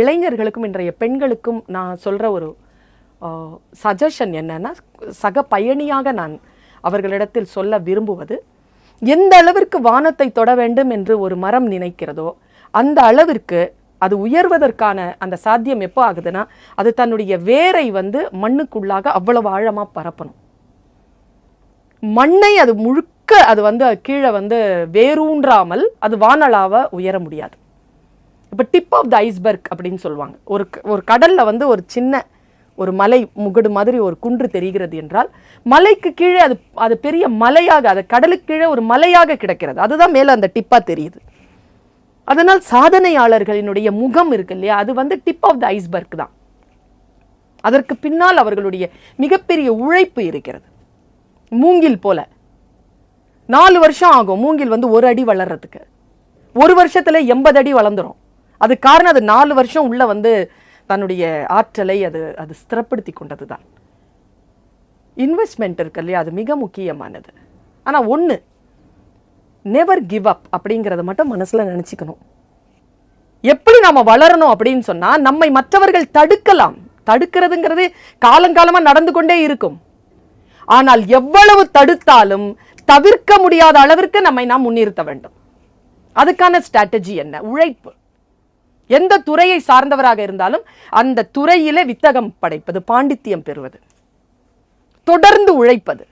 இளைஞர்களுக்கும் இன்றைய பெண்களுக்கும் நான் சொல்கிற ஒரு சஜஷன் என்னன்னா, சக பயணியாக நான் அவர்களிடத்தில் சொல்ல விரும்புவது, எந்த அளவிற்கு வானத்தை தொட வேண்டும் என்று ஒரு மரம் நினைக்கிறதோ அந்த அளவிற்கு அது உயர்வதற்கான அந்த சாத்தியம் எப்போ ஆகுதுன்னா, அது தன்னுடைய வேரை மண்ணுக்குள்ளாக அவ்வளவு ஆழமாக பரப்பணும். மண்ணை அது முழுக்க அது கீழே வேரூன்றாமல் அது வானளாவ உயர முடியாது. இப்போ டிப் ஆஃப் த ஐஸ்பர்க் அப்படின்னு சொல்லுவாங்க. ஒரு கடலில் ஒரு சின்ன ஒரு மலை முகடு மாதிரி ஒரு குன்று தெரிகிறது என்றால், மலைக்கு கீழே அது பெரிய மலையாக, அது கடலுக்கு கீழே ஒரு மலையாக கிடக்கிறது. அதுதான் மேலே அந்த டிப்பாக தெரியுது. அதனால் சாதனையாளர்களினுடைய முகம் இருக்கு இல்லையா, அது டிப் ஆஃப் த ஐஸ்பர்க் தான். அதற்கு பின்னால் அவர்களுடைய மிகப்பெரிய உழைப்பு இருக்கிறது. மூங்கில் போல 4 வருஷம் ஆகும் மூங்கில் 1 அடி வளர்றதுக்கு. 1 வருஷத்துல 80 அடி வளர்ந்துரும். அது காரணம் அது 4 வருஷம் உள்ள தன்னுடைய ஆற்றலை அது ஸ்திரப்படுத்தி கொண்டது தான். இன்வெஸ்ட்மெண்ட் இருக்கு இல்லையா, அது மிக முக்கியமானது. ஆனா ஒன்று, நெவர் கிவ் அப் அப்படிங்கிறத மட்டும் மனசுல நினைச்சுக்கணும். எப்படி நாம வளரணும் அப்படின்னு சொன்னா, நம்மை மற்றவர்கள் தடுக்கலாம். தடுக்கிறதுங்கிறது காலங்காலமா நடந்து கொண்டே இருக்கும். ஆனால் எவ்வளவு தடுத்தாலும் தவிர்க்க முடியாத அளவிற்கு நம்மை நாம் முன்னிறுத்த வேண்டும். அதுக்கான ஸ்ட்ராட்டஜி என்ன? உழைப்பு. எந்த துறையை சார்ந்தவராக இருந்தாலும் அந்த துறையிலே வித்தகம் படைப்பது, பாண்டித்தியம் பெறுவது, தொடர்ந்து உழைப்பது.